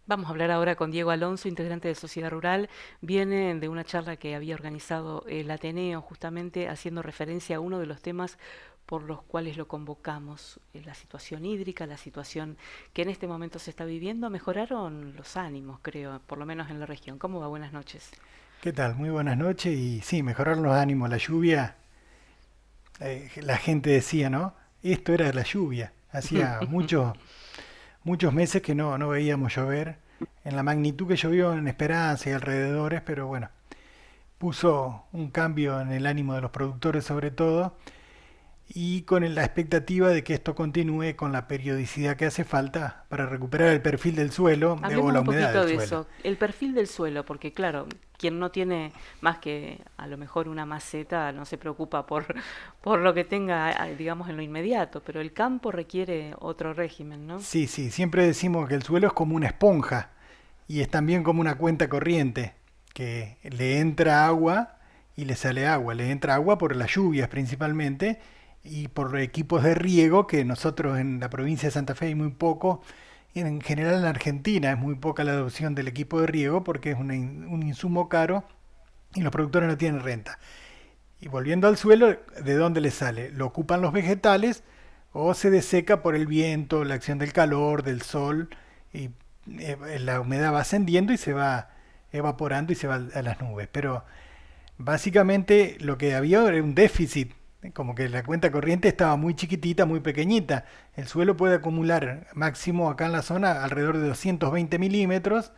Vamos a hablar ahora con Diego Alonso, integrante de Sociedad Rural. Viene de una charla que había organizado el Ateneo, justamente haciendo referencia a uno de los temas por los cuales lo convocamos, la situación hídrica, la situación que en este momento se está viviendo. Mejoraron los ánimos, creo, por lo menos en la región. ¿Cómo va? Buenas noches. ¿Qué tal? Muy buenas noches y sí, mejorar los ánimos, la lluvia, la gente decía, ¿no? Esto era la lluvia. Hacía muchos meses que no veíamos llover en la magnitud que llovió en Esperanza y alrededores, pero bueno, puso un cambio en el ánimo de los productores sobre todo y con la expectativa de que esto continúe con la periodicidad que hace falta para recuperar el perfil del suelo o Hablemos la un humedad poquito del de suelo. eso, el perfil del suelo, porque claro, quien no tiene más que a lo mejor una maceta no se preocupa por lo que tenga, digamos, en lo inmediato, pero el campo requiere otro régimen, ¿no? Sí, sí, siempre decimos que el suelo es como una esponja y es también como una cuenta corriente, que le entra agua y le sale agua. Le entra agua por las lluvias principalmente y por equipos de riego que nosotros en la provincia de Santa Fe hay muy poco. En general en Argentina es muy poca la adopción del equipo de riego porque es un insumo caro y los productores no tienen renta. Y volviendo al suelo, ¿de dónde le sale? Lo ocupan los vegetales o se deseca por el viento, la acción del calor, del sol, y la humedad va ascendiendo y se va evaporando y se va a las nubes. Pero básicamente lo que había era un déficit, como que la cuenta corriente estaba muy chiquitita, muy pequeñita. El suelo puede acumular máximo acá en la zona alrededor de 220 milímetros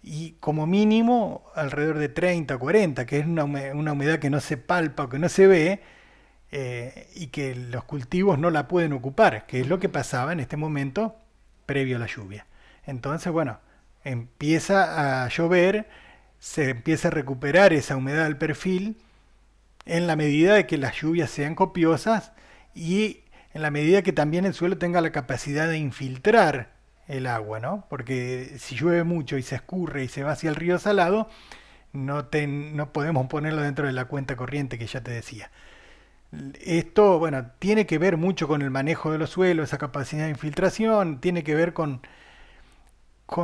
y como mínimo alrededor de 30 o 40, que es una humedad que no se palpa o que no se ve y que los cultivos no la pueden ocupar, que es lo que Ujú. pasaba en este momento previo a la lluvia. Entonces, bueno, empieza a llover, se empieza a recuperar esa humedad del perfil en la medida de que las lluvias sean copiosas y en la medida que también el suelo tenga la capacidad de infiltrar el agua, ¿no? Porque si llueve mucho y se escurre y se va hacia el río Salado, no podemos ponerlo dentro de la cuenta corriente que ya te decía. Esto, bueno, tiene que ver mucho con el manejo de los suelos, esa capacidad de infiltración, tiene que ver con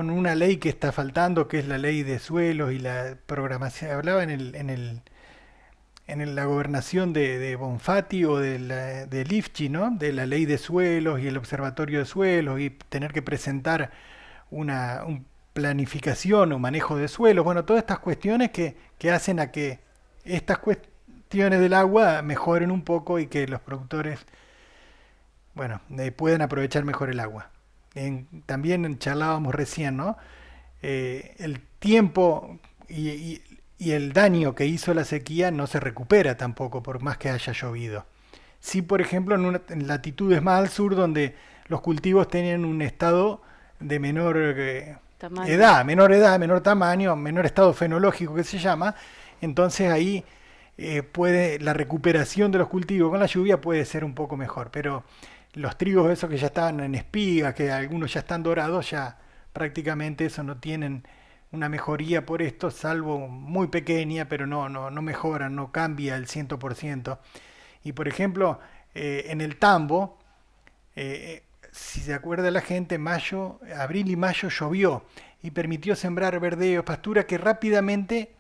una ley que está faltando, que es la ley de suelos y la programación. Hablaba en la gobernación de Bonfatti o de Lifchi, ¿no? De la ley de suelos y el observatorio de suelos y tener que presentar una planificación o manejo de suelos. Bueno, todas estas cuestiones que hacen a que estas cuestiones del agua mejoren un poco y que los productores, bueno, puedan aprovechar mejor el agua. También charlábamos recién, ¿no? El tiempo y el daño que hizo la sequía no se recupera tampoco por más que haya llovido. Sí, por ejemplo, en latitudes más al sur donde los cultivos tienen un estado de Tamaño. edad, menor tamaño, menor estado fenológico que se llama, entonces ahí puede la recuperación de los cultivos con la lluvia puede ser un poco mejor, pero los trigos esos que ya estaban en espigas, que algunos ya están dorados, ya prácticamente eso no tienen una mejoría por esto, salvo muy pequeña, pero no mejora, no cambia el 100%. Y por ejemplo, en el tambo, si se acuerda la gente, mayo, abril y mayo llovió y permitió sembrar verdeos, pastura que rápidamente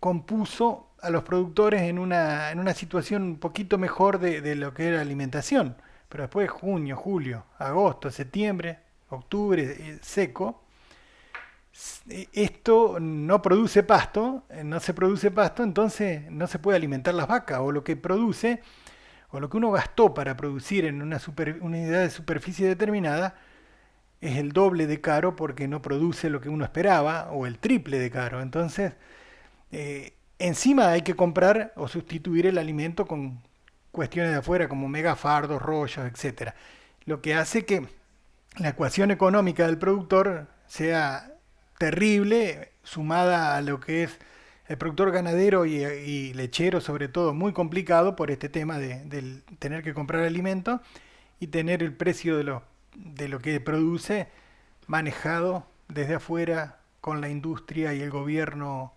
compuso a los productores en una situación un poquito mejor de lo que era la alimentación. Pero después junio, julio, agosto, septiembre, octubre, seco, esto no produce pasto, no se produce pasto, entonces no se puede alimentar las vacas, o lo que produce, o lo que uno gastó para producir en una unidad de superficie determinada, es el doble de caro porque no produce lo que uno esperaba, o el triple de caro. Entonces, encima hay que comprar o sustituir el alimento con cuestiones de afuera como megafardos, rollos, etcétera. Lo que hace que la ecuación económica del productor sea terrible, sumada a lo que es el productor ganadero y lechero, sobre todo, muy complicado por este tema de tener que comprar alimentos y tener el precio de lo que produce manejado desde afuera con la industria y el gobierno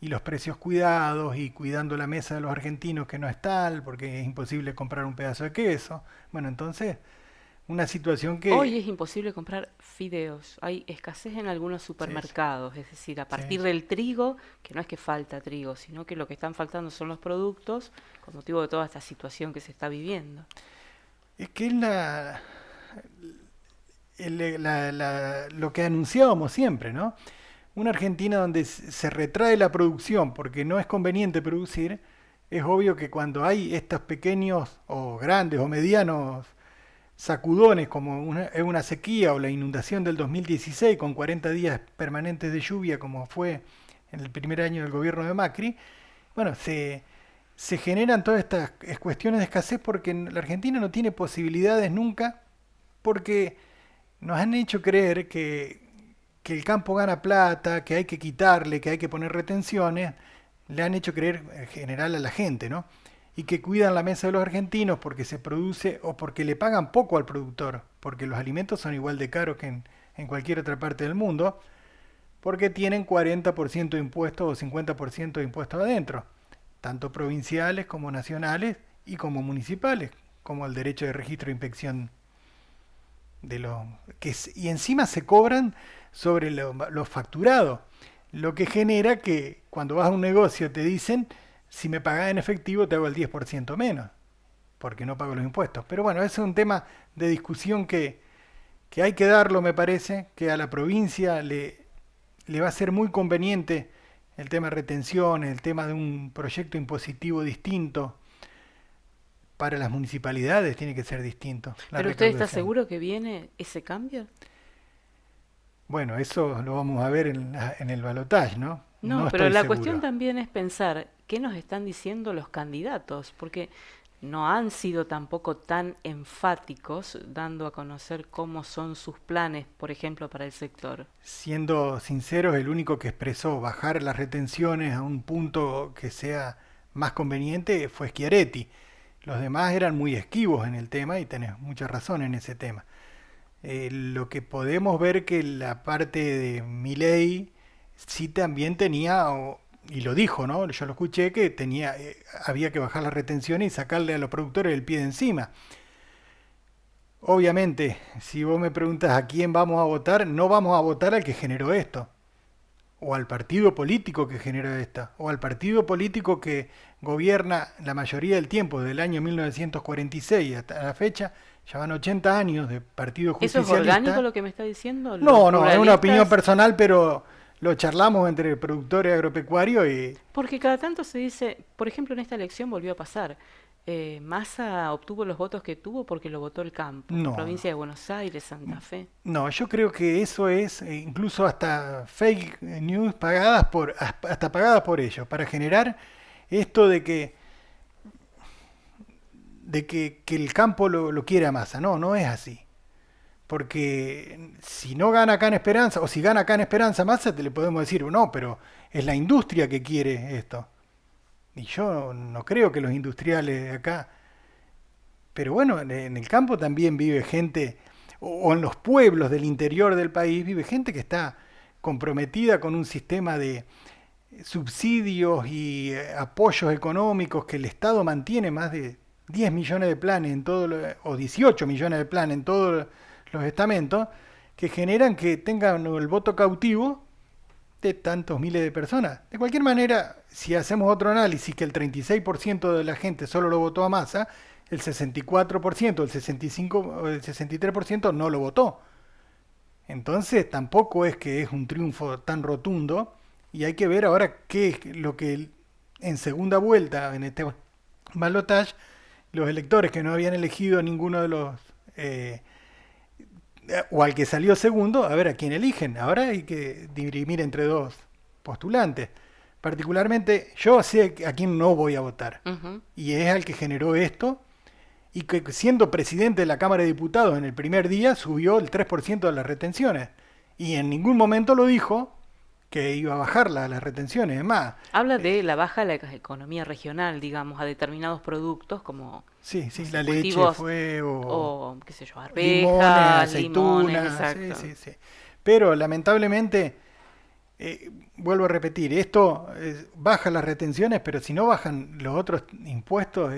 y los precios cuidados y cuidando la mesa de los argentinos que no es tal, porque es imposible comprar un pedazo de queso. Bueno, entonces una situación Hoy que... es imposible comprar fideos. Hay escasez en algunos Sí, sí, supermercados, es decir, a sí. partir del trigo, que no es que falta trigo, sino que lo que están faltando son los productos con motivo de toda esta situación que se está viviendo. Es que es lo que anunciábamos siempre, ¿no? Una Argentina donde se retrae la producción porque no es conveniente producir, es obvio que cuando hay estos pequeños o grandes o medianos sacudones como una sequía o la inundación del 2016 con 40 días permanentes de lluvia como fue en el primer año del gobierno de Macri, bueno, se generan todas estas cuestiones de escasez porque la Argentina no tiene posibilidades nunca porque nos han hecho creer que el campo gana plata, que hay que quitarle, que hay que poner retenciones, le han hecho creer en general a la gente, ¿no? Y que cuidan la mesa de los argentinos porque se produce o porque le pagan poco al productor, porque los alimentos son igual de caros que en cualquier otra parte del mundo, porque tienen 40% de impuestos o 50% de impuestos adentro, tanto provinciales como nacionales y como municipales, como el derecho de registro e inspección de los y encima se cobran sobre los facturados, lo que genera que cuando vas a un negocio te dicen si me pagás en efectivo te hago el 10% menos porque no pago los impuestos. Pero bueno, ese es un tema de discusión que hay que darlo, me parece, que a la provincia le va a ser muy conveniente el tema de retenciones, el tema de un proyecto impositivo distinto. Para las municipalidades tiene que ser distinto la ¿Pero usted está recaudación. seguro que viene ese cambio? Bueno, eso lo vamos a ver en el balotaje, ¿no? No, No pero estoy la cuestión seguro. también es pensar qué nos están diciendo los candidatos, porque no han sido tampoco tan enfáticos dando a conocer cómo son sus planes, por ejemplo, para el sector. Siendo sinceros, el único que expresó bajar las retenciones a un punto que sea más conveniente fue Schiaretti. Los demás eran muy esquivos en el tema y tenés mucha razón en ese tema. Lo que podemos ver que la parte de Milei sí también tenía, y lo dijo, ¿no? Yo lo escuché que tenía, había que bajar las retenciones y sacarle a los productores el pie de encima. Obviamente, si vos me preguntas a quién vamos a votar, no vamos a votar al que generó esto, o al partido político que generó esto, o al partido político que gobierna la mayoría del tiempo, desde el año 1946 hasta la fecha, ya van 80 años de partido ¿Eso es orgánico justicialista. lo que me está diciendo? ¿Los No, no, es una opinión ruralistas? personal, pero lo charlamos entre productores agropecuarios y Porque cada tanto se dice, por ejemplo, en esta elección volvió a pasar. Massa obtuvo los votos que tuvo porque lo votó el campo, no, no. provincia de Buenos Aires, Santa Fe. No, yo creo que eso es incluso hasta fake news pagadas hasta pagadas por ellos, para generar esto que el campo lo quiere a Massa. No, no es así. Porque si no gana acá en Esperanza, o si gana acá en Esperanza Massa, te le podemos decir, no, pero es la industria que quiere esto. Y yo no creo que los industriales de acá, pero bueno, en el campo también vive gente, o en los pueblos del interior del país vive gente que está comprometida con un sistema de subsidios y apoyos económicos que el Estado mantiene más de 10 millones de planes en todo o 18 millones de planes en todos los estamentos que generan que tengan el voto cautivo de tantos miles de personas. De cualquier manera, si hacemos otro análisis que el 36% de la gente solo lo votó a Massa, el 64%, el 65%, el 63% no lo votó. Entonces tampoco es que es un triunfo tan rotundo y hay que ver ahora qué es lo que en segunda vuelta, en este balotage, los electores que no habían elegido a ninguno de los eh, o al que salió segundo, a ver a quién eligen. Ahora hay que dirimir entre dos postulantes. Particularmente, yo sé a quién no voy a votar. Ujú. Y es al que generó esto. Y que siendo presidente de la Cámara de Diputados en el primer día subió el 3% de las retenciones. Y en ningún momento lo dijo que iba a bajar las retenciones. Es más, Habla de la baja de la economía regional, digamos, a determinados productos como, sí, no sí, sé, la leche cultivos fue, o o, qué sé yo, limones, arvejas, limones, aceitunas, sí, exacto. sí, sí. Pero lamentablemente vuelvo a repetir, esto baja las retenciones, pero si no bajan los otros impuestos,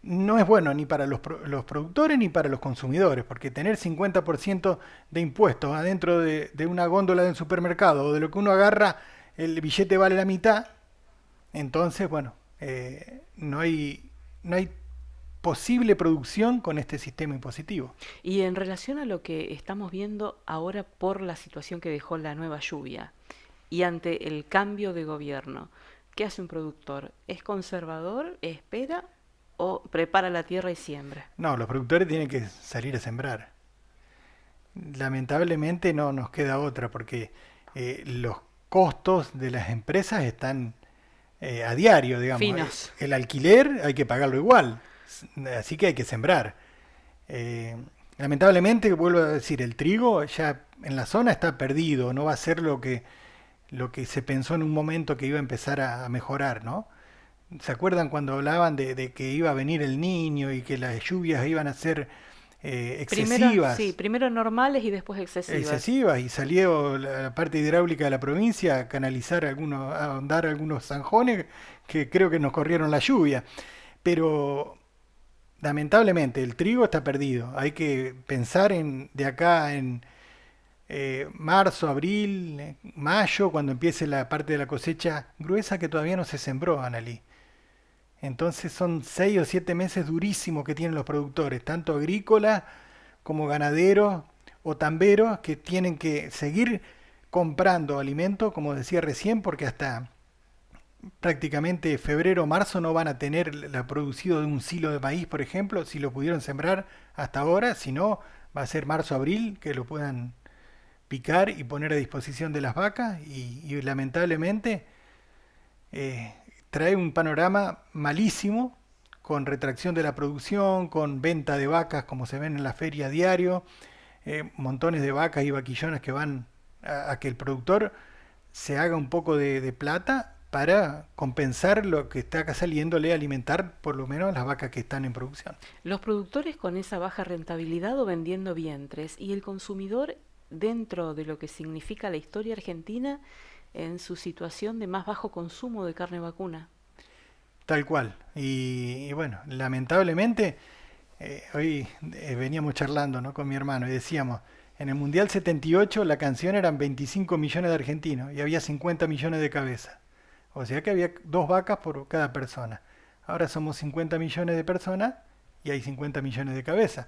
no es bueno ni para los productores ni para los consumidores, porque tener 50% de impuestos adentro de una góndola de un supermercado o de lo que uno agarra, el billete vale la mitad, entonces, bueno, no hay posible producción con este sistema impositivo. Y en relación a lo que estamos viendo ahora por la situación que dejó la nueva lluvia y ante el cambio de gobierno, ¿qué hace un productor? ¿Es conservador? ¿Espera? ¿O prepara la tierra y siembra? No, los productores tienen que salir a sembrar. Lamentablemente no nos queda otra porque los costos de las empresas están a diario, digamos. Finos. El alquiler hay que pagarlo igual, así que hay que sembrar. Eh, Lamentablemente, vuelvo a decir, el trigo ya en la zona está perdido, no va a ser lo que se pensó en un momento que iba a empezar a mejorar, ¿no? ¿Se acuerdan cuando hablaban de que iba a venir el niño y que las lluvias iban a ser Primero, sí, excesivas? primero normales y después excesivas. Excesivas y salió la parte hidráulica de la provincia a canalizar algunos, a ahondar algunos zanjones que creo que nos corrieron la lluvia. Pero lamentablemente el trigo está perdido. Hay que pensar en de acá en marzo, abril, mayo, cuando empiece la parte de la cosecha gruesa que todavía no se sembró, Analí. Entonces son 6 o 7 meses durísimos que tienen los productores, tanto agrícolas como ganaderos o tamberos, que tienen que seguir comprando alimento, como decía recién, porque hasta prácticamente febrero o marzo no van a tener la producido de un silo de maíz, por ejemplo, si lo pudieron sembrar hasta ahora, si no, va a ser marzo abril que lo puedan picar y poner a disposición de las vacas y lamentablemente eh, trae un panorama malísimo, con retracción de la producción, con venta de vacas como se ven en la feria a diario, montones de vacas y vaquillones que van a que el productor se haga un poco de plata para compensar lo que está acá saliéndole a alimentar por lo menos las vacas que están en producción. Los productores con esa baja rentabilidad o vendiendo vientres y el consumidor dentro de lo que significa la historia argentina en su situación de más bajo consumo de carne vacuna. Tal cual. Y bueno, lamentablemente, hoy veníamos charlando, ¿no?, con mi hermano y decíamos, en el Mundial 78 la canción eran 25 millones de argentinos y había 50 millones de cabezas. O sea que había dos vacas por cada persona. Ahora somos 50 millones de personas y hay 50 millones de cabezas.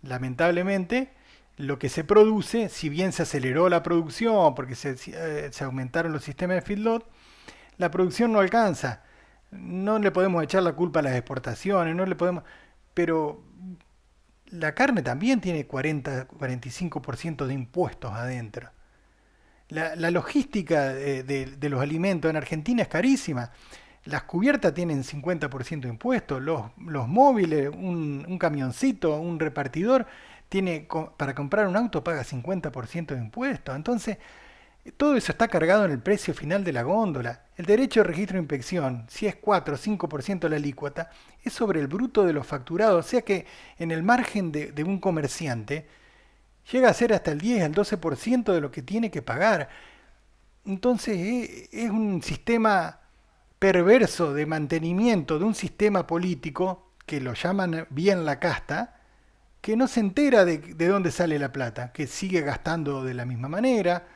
Lamentablemente, lo que se produce, si bien se aceleró la producción porque se aumentaron los sistemas de feedlot, la producción no alcanza. No le podemos echar la culpa a las exportaciones, no le podemos, pero la carne también tiene 40-45% de impuestos adentro. La logística de los alimentos en Argentina es carísima. Las cubiertas tienen 50% de impuestos, los móviles, un camioncito, un repartidor, para comprar un auto paga 50% de impuestos. Entonces, todo eso está cargado en el precio final de la góndola. El derecho de registro de inspección, si es 4 o 5% la alícuota, es sobre el bruto de los facturados. O sea que en el margen de un comerciante llega a ser hasta el 10 al 12% de lo que tiene que pagar. Entonces es un sistema perverso de mantenimiento de un sistema político que lo llaman bien la casta, que no se entera de dónde sale la plata, que sigue gastando de la misma manera.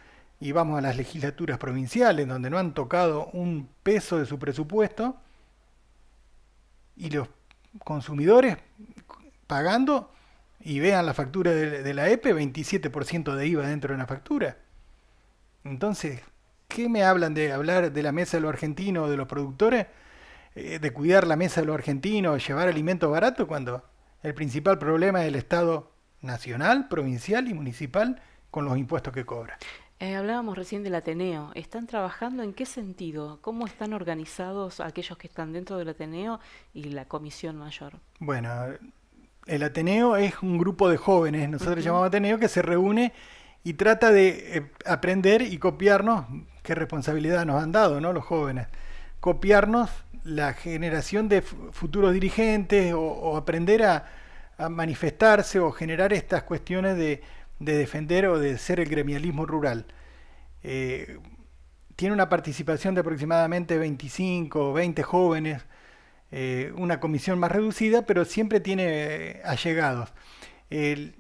Y vamos a las legislaturas provinciales, donde no han tocado un peso de su presupuesto, y los consumidores pagando, y vean la factura de la EPE, 27% de IVA dentro de una factura. Entonces, ¿qué me hablan de hablar de la mesa de los argentinos o de los productores? De cuidar la mesa de los argentinos, llevar alimentos baratos, cuando el principal problema es el Estado nacional, provincial y municipal con los impuestos que cobra. Hablábamos recién del Ateneo. ¿Están trabajando en qué sentido? ¿Cómo están organizados aquellos que están dentro del Ateneo y la Comisión Mayor? Bueno, el Ateneo es un grupo de jóvenes, nosotros Ujú. llamamos Ateneo, que se reúne y trata de aprender y copiarnos, qué responsabilidad nos han dado, ¿no?, los jóvenes, copiarnos la generación de futuros dirigentes o aprender a manifestarse o generar estas cuestiones de defender o de ser el gremialismo rural. Eh, Tiene una participación de aproximadamente 25 o 20 jóvenes, una comisión más reducida, pero siempre tiene allegados. El-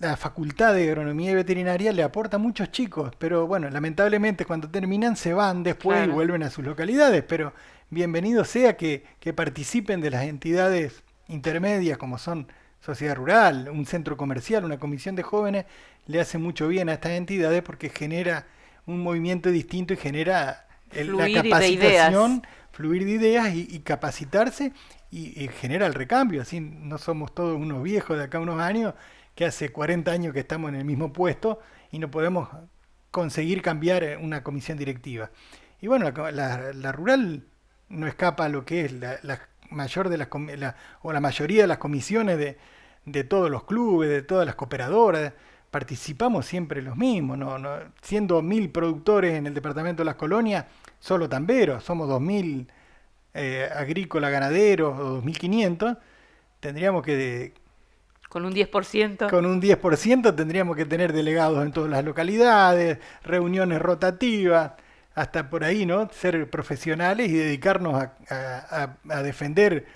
la Facultad de Agronomía y Veterinaria le aporta muchos chicos, pero bueno, lamentablemente cuando terminan se van después y Claro. vuelven a sus localidades, pero bienvenido sea que participen de las entidades intermedias como son Sociedad Rural, un centro comercial, una comisión de jóvenes, le hace mucho bien a estas entidades porque genera un movimiento distinto y genera la Fluir y de ideas. capacitación, fluir de ideas y capacitarse y genera el recambio. Así no somos todos unos viejos de acá unos años que hace 40 años que estamos en el mismo puesto y no podemos conseguir cambiar una comisión directiva. Y bueno, la rural no escapa a lo que es la mayor de o la mayoría de las comisiones de todos los clubes, de todas las cooperadoras. Participamos siempre los mismos, siendo 1000 productores en el departamento de Las Colonias, solo tamberos, somos 2000 agrícolas ganaderos o 2500, tendríamos que, Con un 10%. con un 10% tendríamos que tener delegados en todas las localidades, reuniones rotativas, hasta por ahí, ¿no? Ser profesionales y dedicarnos a defender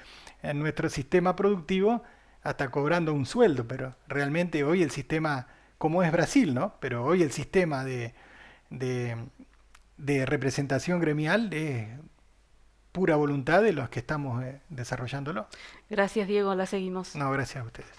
nuestro sistema productivo hasta cobrando un sueldo, pero realmente hoy el sistema, como es Brasil, ¿no? Pero hoy el sistema de, de representación gremial es pura voluntad de los que estamos desarrollándolo. Gracias, Diego. La seguimos. No, gracias a ustedes.